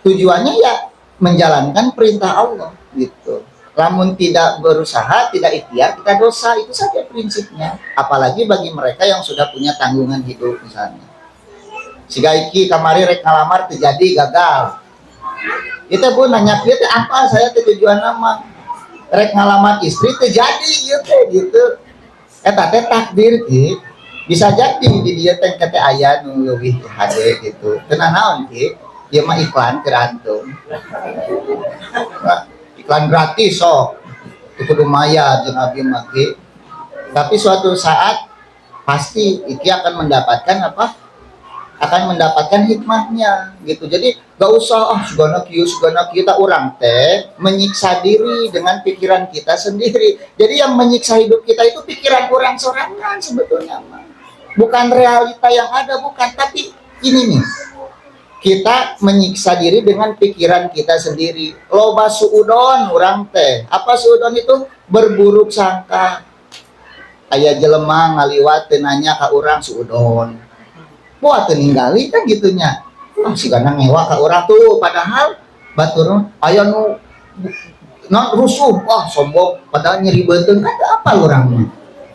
tujuannya ya menjalankan perintah Allah. gitu. Lamun tidak berusaha, tidak ikhtiar, kita dosa, itu saja prinsipnya. Apalagi bagi mereka yang sudah punya tanggungan hidup misalnya. Siga iki kamari rek ngalamar terjadi gagal. Kita pun nanya kita apa saya tujuan nama rek ngalamar istri terjadi gitu. Eta teh takdir gitu. Bisa jadi di dia teh kata aya nu leuwih hade gitu. Kenapa naon ki? Ieu mah iklan kerantung. Iklan gratis sok. Itu kudu maya jeung abdi mah ki. Tapi suatu saat pasti iki akan mendapatkan apa? Akan mendapatkan hikmahnya gitu. Jadi gak usah sugana kieu kita orang teh menyiksa diri dengan pikiran kita sendiri. Jadi yang menyiksa hidup kita itu pikiran orang sorangan sebetulnya mah. Bukan realita yang ada, bukan, tapi ini nih. Kita menyiksa diri dengan pikiran kita sendiri. Loba suudon orang teh. Apa suudon itu? Berburuk sangka. Aya jelema ngaliwat teu nanya ka urang suudon. Buat ninggali kan gitunya. Si gana ngewa ka urang tuh, padahal batur aya nu rusuh, wah sombong, padahal nyeri beuteung kan apa urang mah.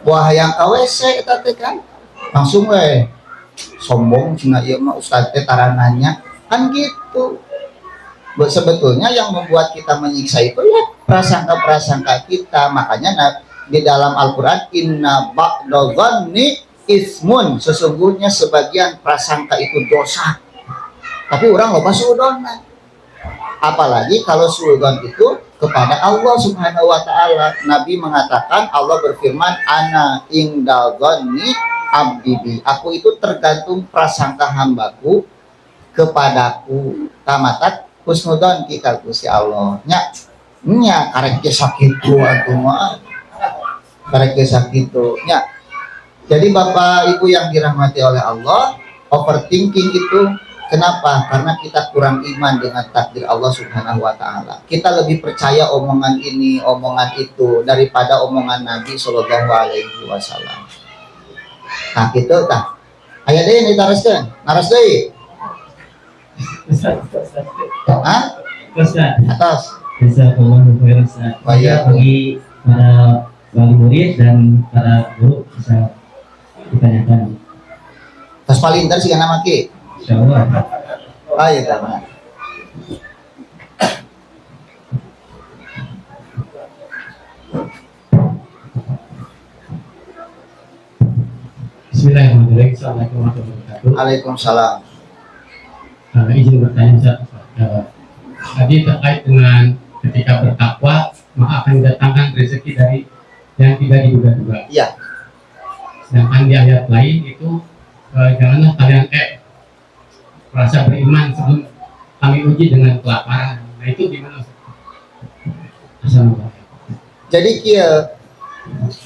Wah yang ka WC eta teh kan langsung sombong cina ieu mah ustaz teh tarananya kan gitu. Sebetulnya yang membuat kita menyiksa itu ya prasangka-prasangka kita. Makanya di dalam Al-Qur'an inna ba'dadh-dhanni ismun, sesungguhnya sebagian prasangka itu dosa. Tapi orang loba suudon. Apalagi kalau suudon itu kepada Allah Subhanahu wa taala. Nabi mengatakan, Allah berfirman, ana indal dhanni abdi, aku itu tergantung prasangka hambaku kepadaku. Tamatat husnudon kita Gusti Allah. Nya karek sakitu atuh mah. Karek sakitu nya. Jadi Bapak Ibu yang dirahmati oleh Allah, overthinking itu kenapa? Karena kita kurang iman dengan takdir Allah Subhanahu wa taala. Kita lebih percaya omongan ini, omongan itu daripada omongan Nabi sallallahu alaihi wasallam. Nah gitu tah. Aya deui nu ditareskeun. Naras deui. Hah? Atas. Jazakallahu khairan Ustaz. Bagi para wali murid dan para guru bisa ditanyakan. Tas paling ntar sih nama ki. Insyaallah. Ayo tama. Bismillahirrahmanirrahim. Assalamualaikum warahmatullahi wabarakatuh. Waalaikumsalam. Izin bertanya Ustaz. Tadi terkait dengan ketika bertakwa maka akan didatangkan rezeki dari yang tidak diduga-duga. Iya. Sedangkan di ayat lain itu janganlah kalian merasa beriman sebelum kami uji dengan kelaparan. Nah itu gimana? Assalamualaikum. Jadi kieu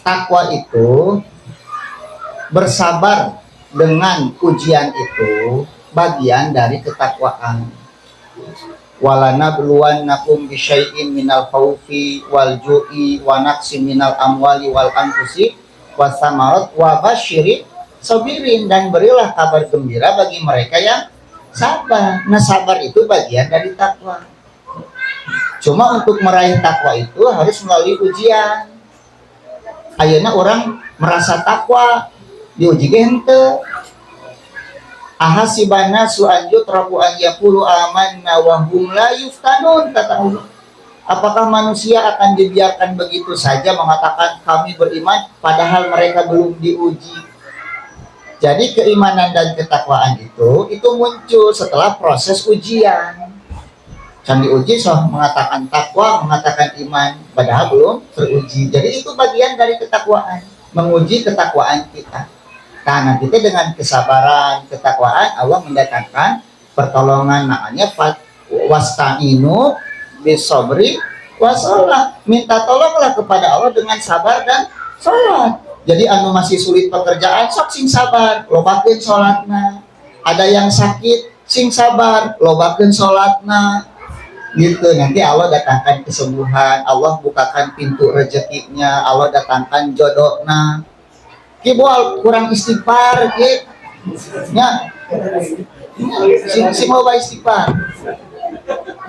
takwa itu bersabar dengan ujian itu bagian dari ketakwaan. Walanabluwannakum bisyai'in minal khaufi wal ju'i wa naqsin minal amwali wal anfusi wasamarat wa basyirin sabirin, dan berilah kabar gembira bagi mereka yang sabar. Nah sabar itu bagian dari takwa. Cuma untuk meraih takwa itu harus melalui ujian. Ayeuna orang merasa takwa diuji ge henteu. Ahasibana su'anjut rabu an yaqulu amanna wa hum la yuftanun, kata Allah. Apakah manusia akan dibiarkan begitu saja mengatakan kami beriman padahal mereka belum diuji? Jadi keimanan dan ketakwaan itu muncul setelah proses ujian. Can diuji soh mengatakan takwa, mengatakan iman padahal belum teruji. Jadi itu bagian dari ketakwaan, menguji ketakwaan kita. Nah nanti dengan kesabaran, ketakwaan Allah mendatangkan pertolongan. Makanya wasta'inu bisobri wasolat, minta tolonglah kepada Allah dengan sabar dan sholat. Jadi anu masih sulit pekerjaan sok sing sabar, lobakeun sholatna. Ada yang sakit sing sabar, lobakeun sholatna. Gitu, nanti Allah datangkan kesembuhan, Allah bukakan pintu rezekinya, Allah datangkan jodohna. Ki boal kurang istighfar ki nya sing loba istighfar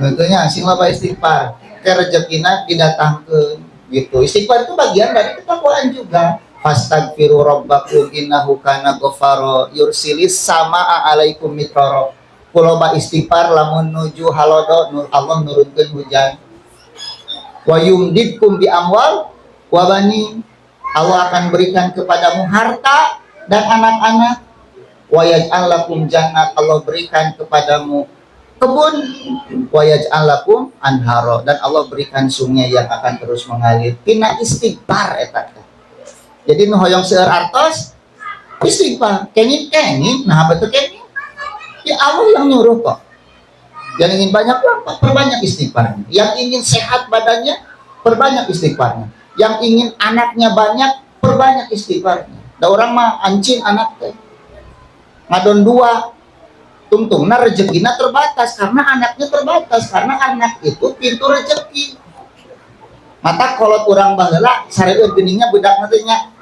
tentunya sing loba istighfar ke rezekina didatangkeun gitu. Istighfar itu bagian dari ketakwaan juga. Fastaghfiru rabbakum innahu kana ghafara yursilis samaa alaikum mitrara. Kuloba istighfar lamun nuju halodo Allah nurunkeun hujan. Wa yumdidkum bi amwal wa bani. Allah akan berikan kepadamu harta dan anak-anak. Wa yaj'al lakum jannat. Allah berikan kepadamu kebun. Wa yaj'al lakum anhara. Dan Allah berikan sungai yang akan terus mengalir. Tina istighfar eta. Jadi nu hoyong seueur artos istighfar. Kenging nah betul kenging. Ya Allah yang nyuruh kok. Yang ingin banyak uang, perbanyak istighfarnya. Yang ingin sehat badannya, perbanyak istighfarnya. Yang ingin anaknya banyak, perbanyak istighfarnya. Da orang mah ancin anak teh. Ngadon 2. Tungtungna rezekina terbatas karena anaknya terbatas, karena anak itu pintu rezeki. Mata kolot urang baheula sareueut geningnya budak nantinya.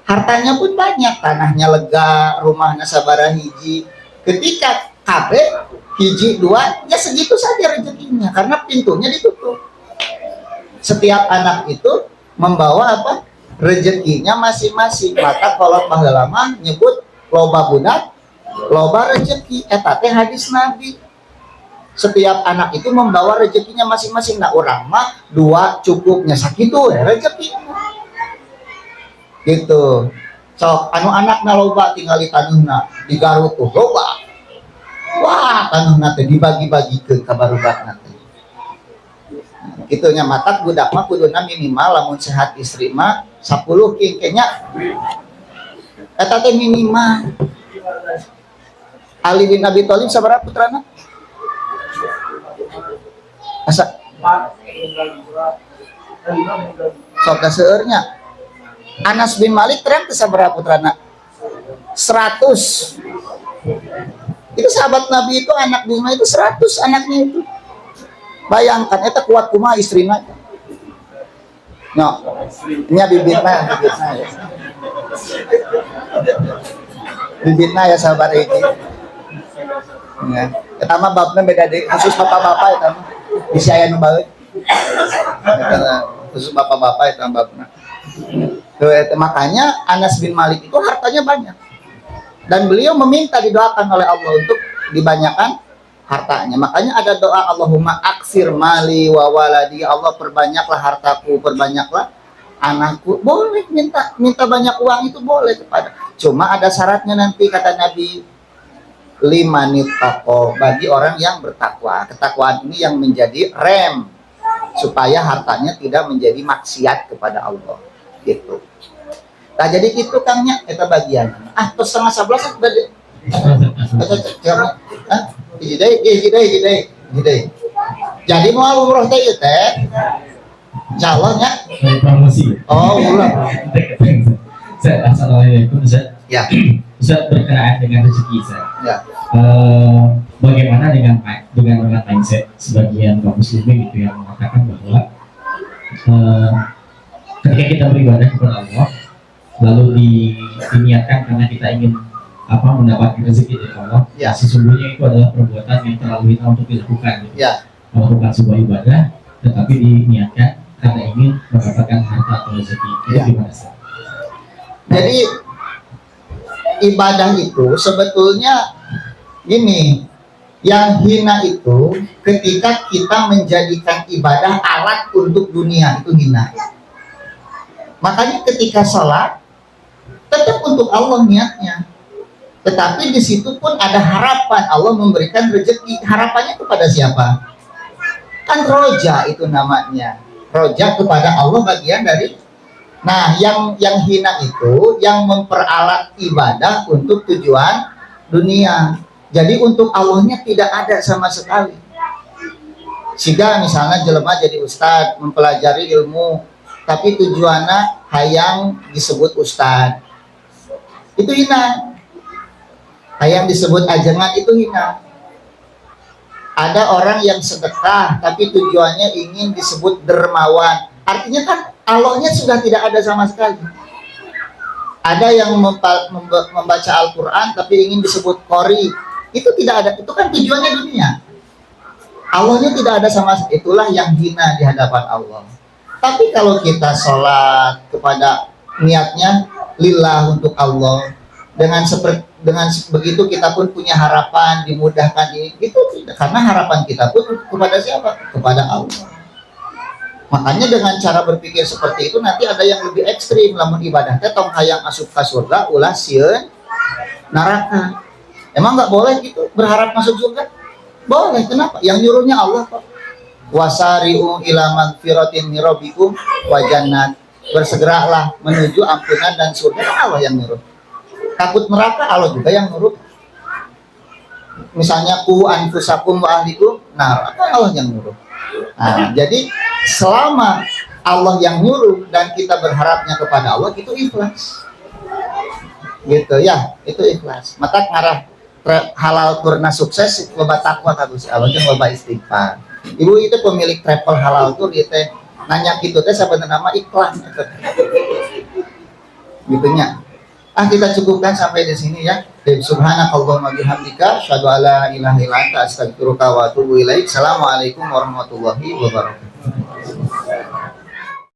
Hartanya pun banyak, tanahnya lega, rumahnya sabaraha hiji. Ketika KB hiji 2, ya segitu saja rezekinya karena pintunya ditutup. Setiap anak itu membawa apa? Rezekinya masing-masing. Maka kalau baheula mah nyebut loba budak, loba rezeki. Eta teh hadis Nabi. Setiap anak itu membawa rezekinya masing-masing. Nah, urang mah 2 cukupnya sakitu rezekinya. Gitu. Sok anu anakna loba tinggal di taneuhna, di Garut tuh loba. Wah, taneuhna teh dibagi-bagikeun ka barudakna teh. Kitu nya matak budak mah kuduna minimal lamun sehat istri mah 10 kengkenya. Eta teh minimal. Ali bin Abi Thalib sabaraha putrana? Asa? Sok kaseueurnya. Anas bin Malik terang ke sabaraha putrana? 100. Itu sahabat Nabi itu anak Bima itu 100 anaknya itu. Bayangkan eta kuat kumaha istrina. No. Nya bibitna ya. Bibitna ya sahabat iki. Ya. Eta mah babna beda deui khusus bapak-bapak eta mah. Bisi aya nu baeut. Khusus bapak-bapak eta babna. Makanya Anas bin Malik itu hartanya banyak dan beliau meminta didoakan oleh Allah untuk dibanyakan hartanya. Makanya ada doa Allahumma aksir mali wa waladi. Allah perbanyaklah hartaku, perbanyaklah anakku. Boleh minta banyak uang itu boleh kepada. Cuma ada syaratnya nanti kata Nabi, limanit taqwa, bagi orang yang bertakwa. Ketakwaan ini yang menjadi rem supaya hartanya tidak menjadi maksiat kepada Allah. Gitu. Nah jadi gitu Kangnya, itu bagian. Terus 10:30 bade. Jadi mau umroh teh ieu teh. Calonnya promosi. Oh, ulah. Assalamualaikum Ustaz. Ya. Ustaz berkenaan dengan rezeki Ustaz. Ya. Bagaimana dengan mindset sebagian kaum muslimin itu yang mengatakan bahwa ketika kita beribadah kepada Allah lalu diniatkan karena kita ingin mendapatkan rezeki dari Allah, ya. Sesungguhnya itu adalah perbuatan yang terlalu hina untuk dilakukan, ya. Melakukan sebuah ibadah tetapi diniatkan karena ingin mendapatkan harta atau rezeki. Itu ya. gimana sih? Jadi ibadah itu sebetulnya gini, yang hina itu ketika kita menjadikan ibadah alat untuk dunia, itu hina. Makanya ketika sholat tetap untuk Allah niatnya, tetapi di situ pun ada harapan Allah memberikan rezeki. Harapannya kepada siapa? Kan roja itu namanya, roja kepada Allah bagian dari. Nah, yang hina itu yang memperalat ibadah untuk tujuan dunia. Jadi untuk Allahnya tidak ada sama sekali. Sehingga misalnya jelema jadi ustad mempelajari ilmu, tapi tujuannya hayang disebut ustad, itu hina. Hayang disebut ajengan, itu hina. Ada orang yang sedekah tapi tujuannya ingin disebut dermawan, artinya kan Allahnya sudah tidak ada sama sekali. Ada yang membaca Al-Quran tapi ingin disebut qori, itu tidak ada, itu kan tujuannya dunia. Allahnya tidak ada sama, itulah yang hina di hadapan Allah. Tapi kalau kita sholat kepada niatnya lillah untuk Allah, dengan begitu kita pun punya harapan dimudahkan ini, itu tidak, karena harapan kita pun kepada siapa? Kepada Allah. Makanya dengan cara berpikir seperti itu nanti ada yang lebih ekstrim, lamun ibadah teh tong hayang asup ka surga ulah sieun neraka. Emang nggak boleh gitu berharap masuk surga? Boleh, kenapa? Yang nyuruhnya Allah kok. Wasari'u ila magfiratin min rabbikum wa jannat. Bersegeralah menuju ampunan dan surga, Allah yang nyuruh. Takut neraka, Allah juga yang nyuruh. Misalnya ku anfusakum wa ahlikum, nah apa Allah yang nyuruh. Nah, jadi selama Allah yang nyuruh dan kita berharapnya kepada Allah, itu ikhlas. Gitu ya, itu ikhlas. Maka ngarah halal kurna sukses loba takwa ka Gusti Allah jeung loba istighfar. Ibu itu pemilik travel halal tur ieu teh nanya kitu teh sabenerna mah iklan gitu. Gitunya. Kita cukupkan sampai di sini ya. Subhanakallahumma bihamdika asyhadu an la ilaha illa anta astaghfiruka wa atubu ilaik. Assalamualaikum warahmatullahi wabarakatuh.